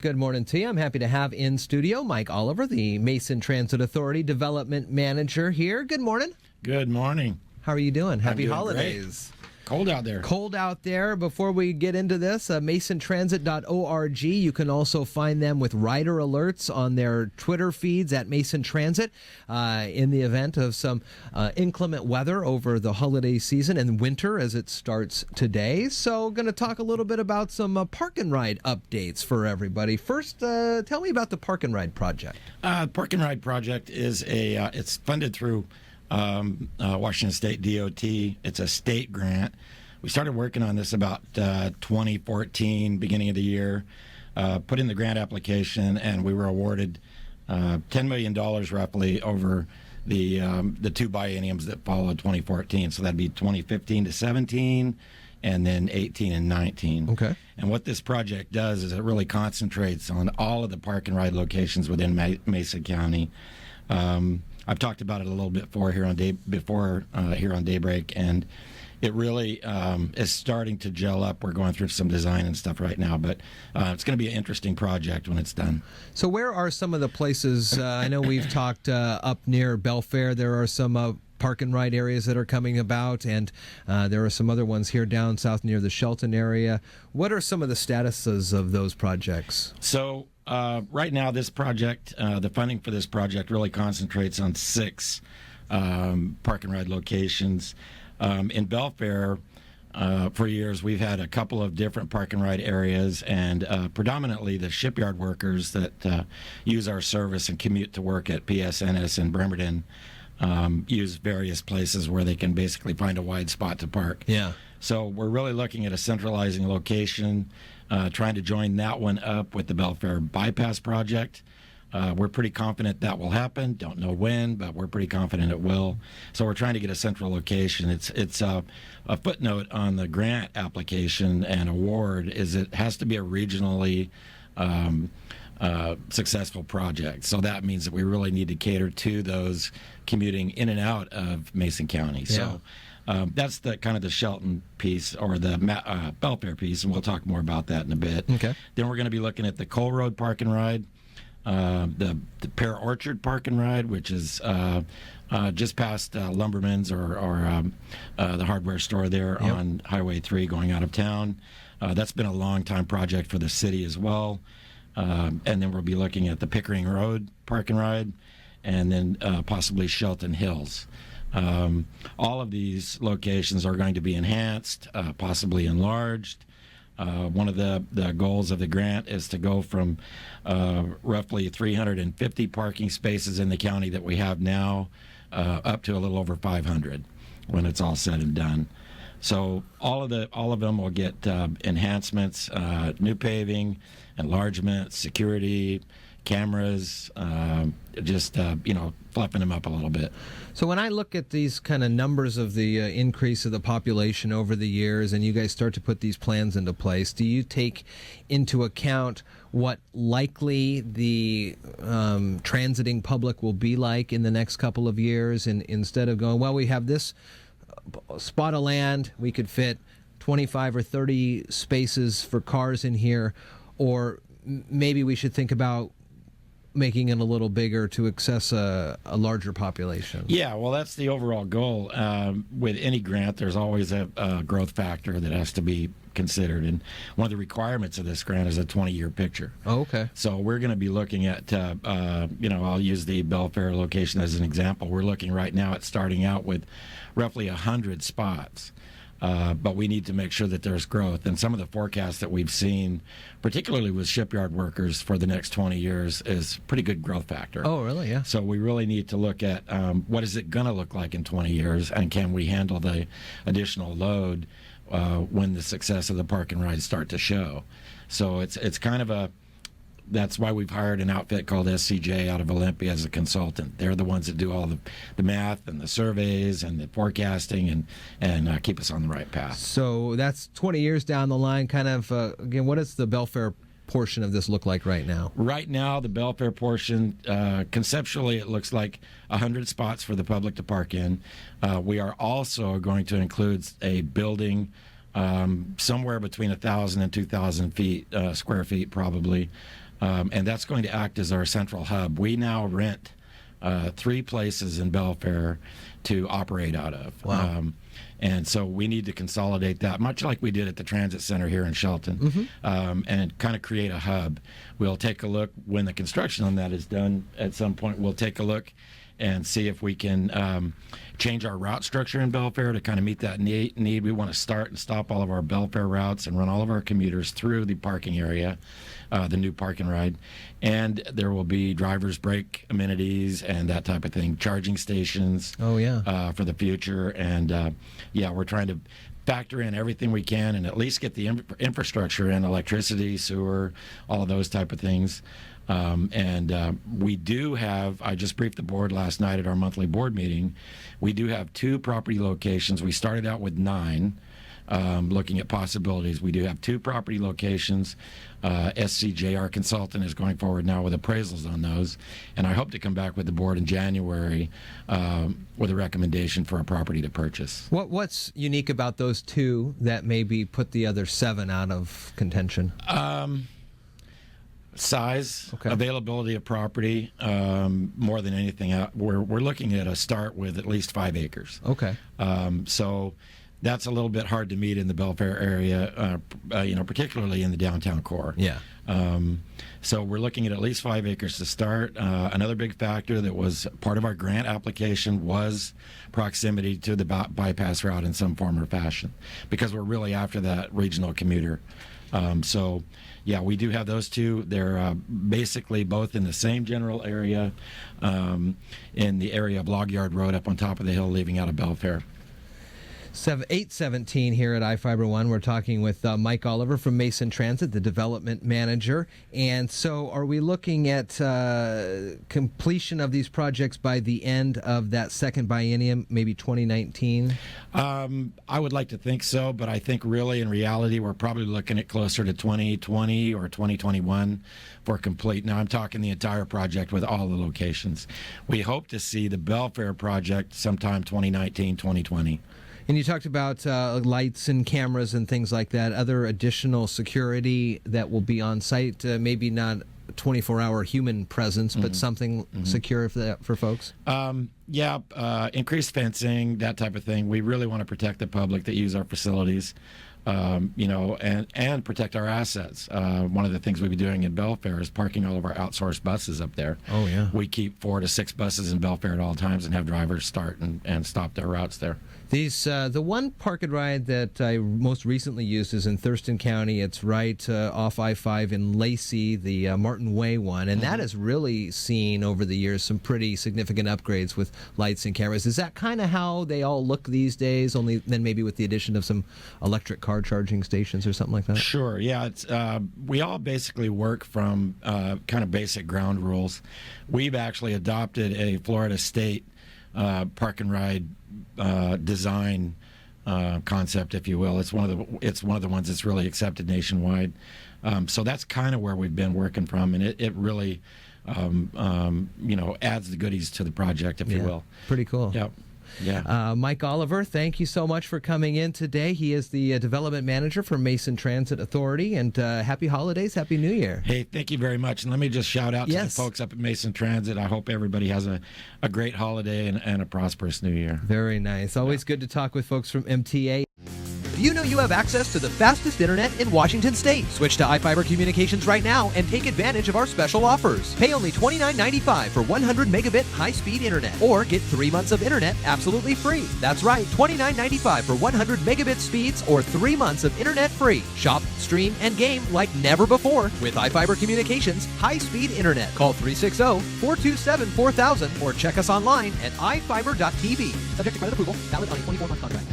Good morning to you. I'm happy to have in studio Mike Oliver, the Mason Transit Authority Development Manager here. Good morning. Good morning. How are you doing? Happy doing holidays. Great. Cold out there. Cold out there. Before we get into this, masontransit.org. You can also find them with rider alerts on their Twitter feeds at Mason Transit in the event of some inclement weather over the holiday season and winter as it starts today. So going to talk a little bit about some park and ride updates for everybody. First, tell me about the Park and Ride project. Park and Ride project is it's funded through Washington State DOT. It's a state grant. We started working on this about 2014, beginning of the year. Put in the grant application, and we were awarded $10 million roughly over the two bienniums that followed 2014. So that'd be 2015 to 17, and then 18 and 19. Okay. And what this project does is it really concentrates on all of the park and ride locations within Mesa County. I've talked about it a little bit here on Daybreak, and it really is starting to gel up. We're going through some design and stuff right now, but it's going to be an interesting project when it's done. So where are some of the places? I know we've talked up near Belfair. There are some park and ride areas that are coming about, and there are some other ones here down south near the Shelton area. What are some of the statuses of those projects? So right now, this project, the funding for this project really concentrates on 6 park and ride locations. In Belfair, for years, we've had a couple of different park and ride areas, and predominantly the shipyard workers that use our service and commute to work at PSNS in Bremerton use various places where they can basically find a wide spot to park. Yeah. So we're really looking at a centralizing location, trying to join that one up with the Belfair Bypass project. We're pretty confident that will happen. Don't know when, but we're pretty confident it will. So we're trying to get a central location. It's a footnote on the grant application and award is it has to be a regionally successful project. So that means that we really need to cater to those commuting in and out of Mason County. So that's the kind of the Shelton piece or the Belfair piece, and we'll talk more about that in a bit. Okay. Then we're going to be looking at the Cole Road Park and Ride, the Pear Orchard Park and Ride, which is just past Lumberman's or the hardware store there on Highway 3 going out of town. That's been a long time project for the city as well. And then we'll be looking at the Pickering Road Park and Ride, and then possibly Shelton Hills. All of these locations are going to be enhanced, possibly enlarged. One of the goals of the grant is to go from roughly 350 parking spaces in the county that we have now up to a little over 500 when it's all said and done. So all of them will get enhancements, new paving, enlargement, security, cameras, just fluffing them up a little bit. So when I look at these kind of numbers of the increase of the population over the years, and you guys start to put these plans into place, do you take into account what likely the transiting public will be like in the next couple of years, and instead of going, well, we have this spot of land, we could fit 25 or 30 spaces for cars in here, or maybe we should think about making it a little bigger to access a larger population? Yeah, well, that's the overall goal. With any grant, there's always a growth factor that has to be considered, and one of the requirements of this grant is a 20-year picture. Oh, okay. So we're going to be looking at, I'll use the Belfair location as an example. We're looking right now at starting out with roughly 100 spots. But we need to make sure that there's growth. And some of the forecasts that we've seen, particularly with shipyard workers for the next 20 years, is pretty good growth factor. Oh, really? Yeah. So we really need to look at what is it going to look like in 20 years, and can we handle the additional load when the success of the park and rides start to show. So it's kind of that's why we've hired an outfit called SCJ out of Olympia as a consultant. They're the ones that do all the math and the surveys and the forecasting and keep us on the right path. So that's 20 years down the line. Kind of, again, what does the Belfair portion of this look like right now? Right now, the Belfair portion, conceptually, it looks like 100 spots for the public to park in. We are also going to include a building somewhere between 1,000 and 2,000 square feet, probably, and that's going to act as our central hub. We now rent 3 places in Belfair to operate out of. Wow. And so we need to consolidate that, much like we did at the Transit Center here in Shelton, and kind of create a hub. We'll take a look when the construction on that is done at some point. We'll take a look and see if we can change our route structure in Belfair to kind of meet that need. We want to start and stop all of our Belfair routes and run all of our commuters through the parking area, the new park and ride. And there will be driver's break amenities and that type of thing, charging stations for the future. And, we're trying to factor in everything we can and at least get the infrastructure in, electricity, sewer, all of those type of things. We do have, I just briefed the board last night at our monthly board meeting, we do have 2 property locations. We started out with 9, looking at possibilities. We do have 2 property locations. SCJ, our consultant, is going forward now with appraisals on those, and I hope to come back with the board in January with a recommendation for a property to purchase. What's unique about those 2 that maybe put the other 7 out of contention? Size, Okay. availability of property, more than anything. We're looking at a start with at least 5 acres. Okay. So that's a little bit hard to meet in the Belfair area, particularly in the downtown core. Yeah. So we're looking at least 5 acres to start. Another big factor that was part of our grant application was proximity to the bypass route in some form or fashion, because we're really after that regional commuter. We do have those 2. They're basically both in the same general area, in the area of Log Yard Road up on top of the hill, leaving out of Belfair. 817 here at iFiber One. We're talking with Mike Oliver from Mason Transit, the development manager. And so are we looking at completion of these projects by the end of that second biennium, maybe 2019? I would like to think so, but I think really in reality we're probably looking at closer to 2020 or 2021 for complete. Now I'm talking the entire project with all the locations. We hope to see the Belfair project sometime 2019, 2020. And you talked about lights and cameras and things like that, other additional security that will be on site, maybe not 24-hour human presence, but something secure for folks? Increased fencing, that type of thing. We really want to protect the public that use our facilities, and protect our assets. One of the things we'll be doing in Belfair is parking all of our outsourced buses up there. Oh, yeah. We keep 4 to 6 buses in Belfair at all times and have drivers start and stop their routes there. The one park and ride that I most recently used is in Thurston County. It's right off I-5 in Lacey, the Martin Way one, and that has really seen over the years some pretty significant upgrades with lights and cameras. Is that kind of how they all look these days, only then maybe with the addition of some electric car charging stations or something like that? Sure, yeah. It's we all basically work from kind of basic ground rules. We've actually adopted a Florida State park and ride design concept, if you will. It's one of the ones that's really accepted nationwide. So that's kind of where we've been working from, and it really adds the goodies to the project, if you will. Pretty cool. Yep. Yeah. Mike Oliver, thank you so much for coming in today. He is the development manager for Mason Transit Authority, and happy holidays, happy New Year. Hey, thank you very much. And let me just shout out to the folks up at Mason Transit. I hope everybody has a great holiday and a prosperous New Year. Very nice. Always good to talk with folks from MTA. Do you know you have access to the fastest internet in Washington State? Switch to iFiber Communications right now and take advantage of our special offers. Pay only $29.95 for 100 megabit high-speed internet, or get 3 months of internet absolutely free. That's right, $29.95 for 100 megabit speeds or 3 months of internet free. Shop, stream, and game like never before with iFiber Communications high-speed internet. Call 360-427-4000 or check us online at ifiber.tv. Subject to credit approval. Valid on a 24-month contract.